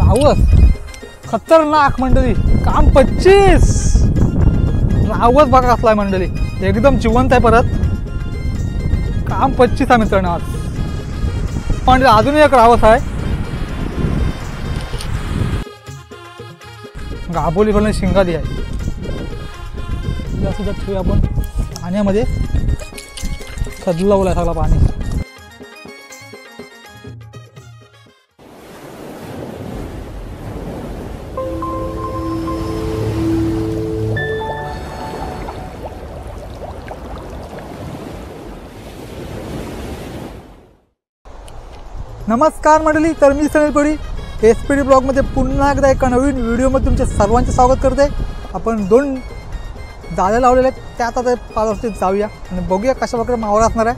रावस खतरनाक मंडळी, काम 25. रावस बघा कसलाय मंडळी, एकदम जिवंत आहे. परत काम 25 आहे मित्रांनो आज. पण अजून एक रावस आहे, गाभोली पण शिंगाली आहे. सुद्धा ठेवूया आपण पाण्यामध्ये. कदलावला सगळा पाणी. नमस्कार मंडळी, तर मी सनील पडी SPD ब्लॉगमध्ये पुन्हा एकदा एका नवीन व्हिडिओमध्ये तुमचे सर्वांचे स्वागत करते. आपण 2 जाळे लावलेले आहेत, त्यात आता पावसाळ्यात जाऊया आणि बघूया कशा प्रकारे मावळा असणार आहे.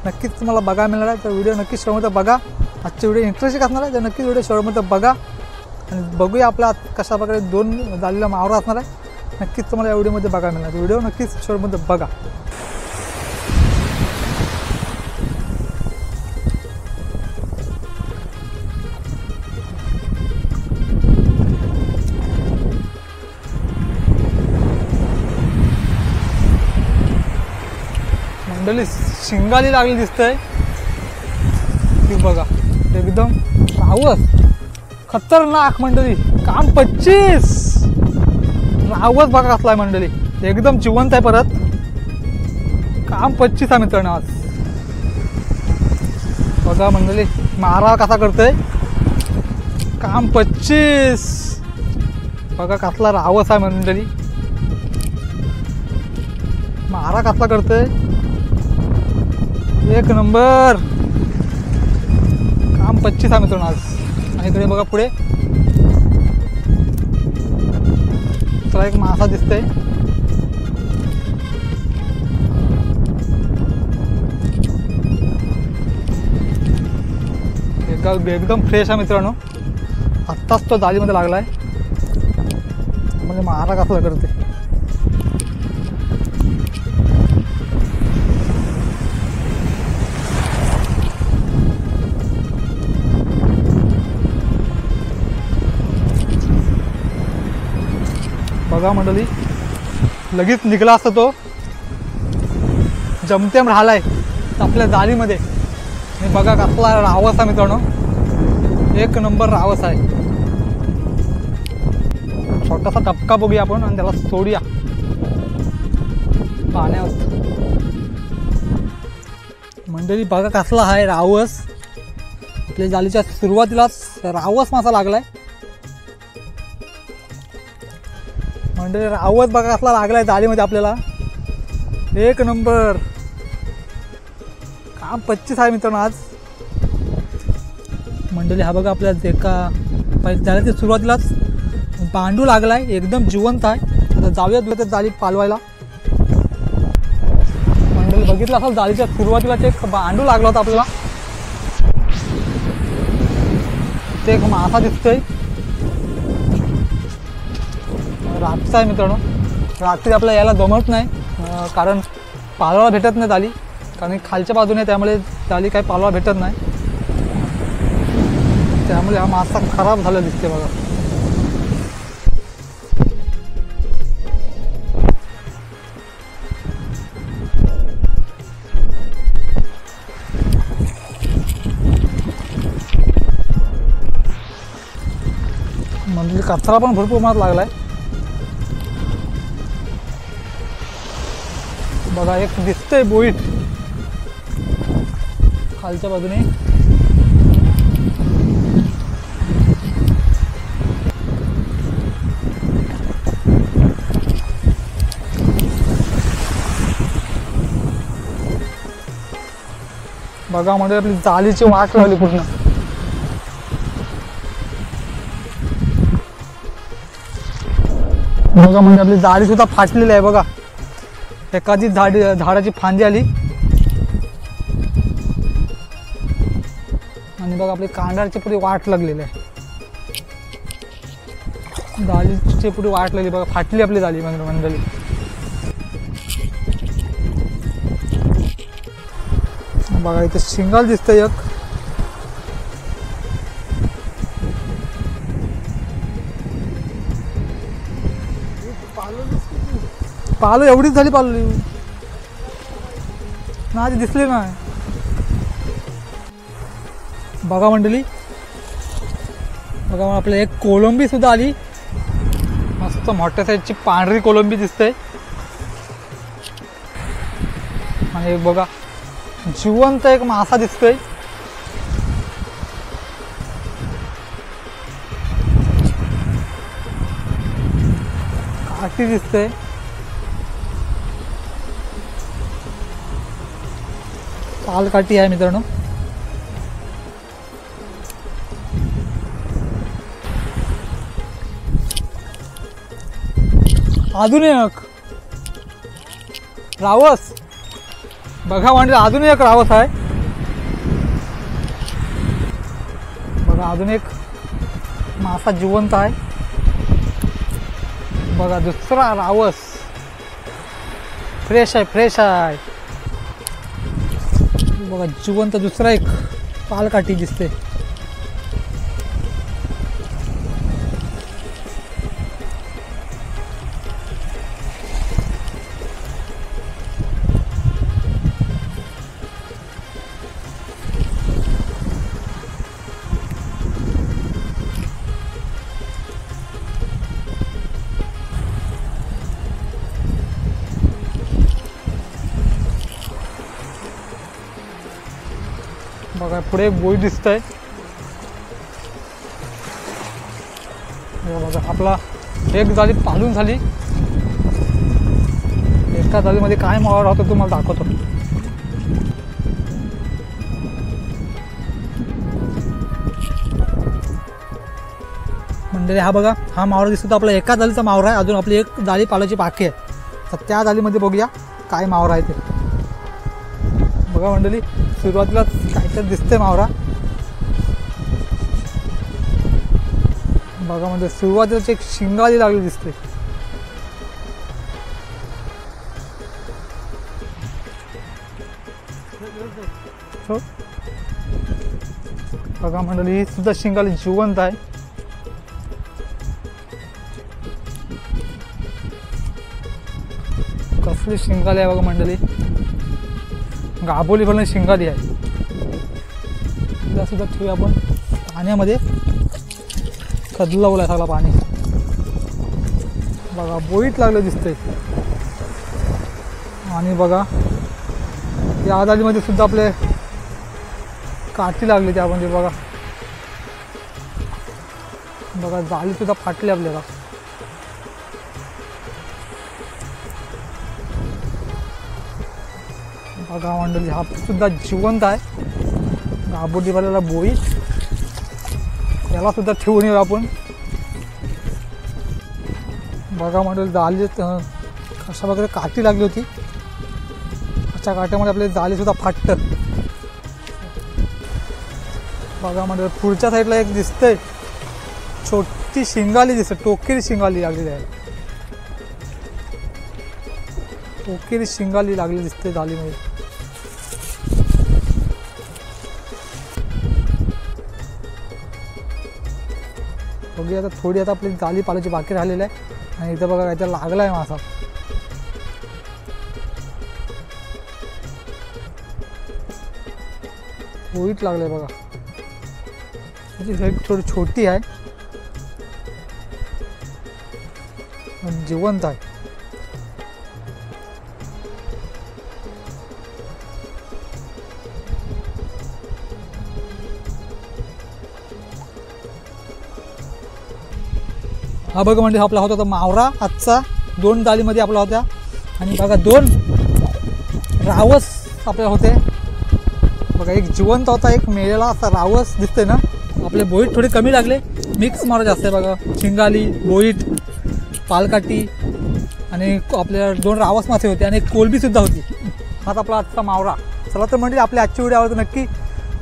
नक्कीच तुम्हाला बघायला मिळणार आहे. तर व्हिडिओ नक्कीच शेवटमध्ये बघा. आजचे व्हिडिओ इंटरेस्टिंग असणार आहे, तर नक्कीच व्हिडिओ शेवटमध्ये बघा आणि बघूया आपला कशा प्रकारे 2 जाळीला मावळा असणार आहे. नक्कीच तुम्हाला या व्हिडिओमध्ये बघायला मिळणार. व्हिडिओ नक्कीच शेवटमध्ये बघा. मंडळी शिंगाली लागली दिसतंय ती बघा, एकदम रावस खतरनाक मंडळी, काम 25. रावस बघा कसलाय मंडळी, एकदम जिवंत आहे. परत काम 25 आहे मित्रांनो आज. बघा मंडळी मारा कसा करतोय, काम 25. बघा कसला रावस आहे मंडळी, मारा कसला करतोय, एक नंबर. काम 25 आहे मित्रांनो आज. आणि इकडे बघा पुढे त्याला एक मासा दिसतंय. एकदम फ्रेश आहे मित्रांनो, आत्ताच तो जाळीमध्ये लागलाय. म्हणजे मारा कसला करते. बघा मंडळी लगेच निघला असता तो, जमतेम राहिलाय आपल्या जाळीमध्ये. आणि बघा कसला रावस आहे मित्रांनो, एक नंबर रावस आहे. छोटासा टपका बघूया आपण आणि त्याला सोडूया पाण्यावर. मंडळी बघा कसला आहे रावस. आपल्या जाळीच्या सुरुवातीलाच रावस मासा लागलाय. मंडळी रावस बघा कसला लागलाय जाळीमध्ये आपल्याला, एक नंबर. काम 25 आहे मित्रांनो आज. मंडळी हा बघा आपल्या एका जाळीच्या सुरुवातीलाच बांडू लागलाय, एकदम जिवंत आहे. आता जाऊया जाळी पालवायला. मंडळी बघितलं असेल जाळीच्या सुरुवातीलाच एक बांडू लागला होता आपल्याला. ते एक मासा दिसतोय. रातचा आहे मित्रांनो, रात्री आपल्याला यायला जमत नाही, कारण पालवाला भेटत नाही जाळी, कारण खालच्या बाजूने, त्यामुळे जाळी काही पालवा भेटत नाही. त्यामुळे हा मासा खराब झाला दिसते बघा. म्हणजे कचरा पण भरपूर प्रमाणात लागलाय. बघा एक दिसतंय बोईट खालच्या बाजूने. बघा म्हणजे आपली जाळीची वाट लावली पूर्ण. बघा म्हणजे आपली जाळी सुद्धा फाटलेली आहे. बघा एखादी झाडाची फांदी आली आणि बघा आपली कांडाची पुढे वाट लागलेली आहे. जाळीची पुढे वाट लागली बघा, फाटली आपली जाळी मंडळी. बघा इथे शिंगाल दिसतंय एक. पालो एवढीच झाली पालो ना आधी दिसली नाही. बघा मंडळी, बघा आपल्याला एक कोलंबी सुद्धा आली. मस्त मोठ्या साईजची पांढरी कोलंबी दिसते. आणि बघा जिवंत एक मासा दिसतोय. काठी दिसते. पालकाठी आहे मित्रांनो. अजून एक रावस. बघा म्हणजे अजून एक रावस आहे. बघा अजून एक मासा जिवंत आहे. बघा दुसरा रावस फ्रेश आहे, फ्रेश आहे. बघा जिवंत दुसरा एक पालकाठी दिसते. बघा पुढे एक बोई दिसतंय. बघा आपला एक जाळी पालून झाली. एका जाळीमध्ये काय मावा राहतो तुम्हाला दाखवतो. म्हणजे हा बघा हा मावरा दिसतो आपला एका जाळीचा मावरा आहे. अजून आपली एक जाळी पालाची बाकी आहे. तर त्या जाळीमध्ये बघूया काय मावरा आहे ते. बघा मंडळी सुरुवातीला काहीतरी दिसतंय मावरा. बघा म्हणजे सुरुवातीलाच एक शिंगाली लागली दिसते. बघा मंडळी ही सुद्धा शिंगाली जिवंत आहे. कसली शिंगाली आहे बघा मंडळी. गाबोली पण शिंगाली आहे. सुद्धा ठेवूया आपण पाण्यामध्ये. कदला बोलाय सगळा पाणी. बघा बोईत लागलं दिसतंय. आणि बघा या जाळीमध्ये सुद्धा आपले काठी लागली त्यामध्ये. बघा बघा जाळी सुद्धा फाटली आपल्याला. बघा मंडळी हा सुद्धा जिवंत आहे. गाबोटी वाल्याला बोई. याला सुद्धा ठेवून येऊ आपण. बघा मंडळी जाळी अशा प्रकारे काठी लागली होती. अशा काठ्यामध्ये आपली जाळी सुद्धा फाटतं. बघा मंडळी पुढच्या साईडला एक दिसतंय छोटी शिंगाली दिसते. टोकेरी शिंगाली लागलेली आहे. टोकेरी शिंगाली लागली दिसते जाळीमध्ये. बघूया आता थोडी आता आपली जाळी पालाची बाकी राहिलेली आहे. आणि इथं बघा काहीतरी लागला आहे मासा. बोईट लागले बघा. त्याची थोडी छोटी आहे. जिवंत आहे. हा बघा म्हणजे आपला होता मावरा आजचा. 2 जाळीमध्ये आपला होत्या. आणि बघा 2 रावस आपल्याला होते. बघा एक जिवंत होता, एक मेलेला असा रावस दिसते ना. आपले बोईट थोडे कमी लागले. मिक्स मारा जास्त आहे बघा. शिंगाली, बोईट, पालकाठी आणि आपल्या 2 रावस मासे होते आणि एक कोलबी सुद्धा होती. हाच आपला आजचा मावरा. चला तर म्हणजे आपली आजची व्हिडिओ आवडते नक्की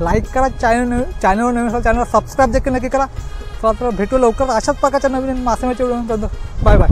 लाईक करा. चॅनलवर नवीन असेल चॅनलला सबस्क्राईब देखील नक्की करा. चला तर भेटू लवकर अशाच प्रकारच्या नवीन मासेमारीच्या व्हिडिओ. Bye bye.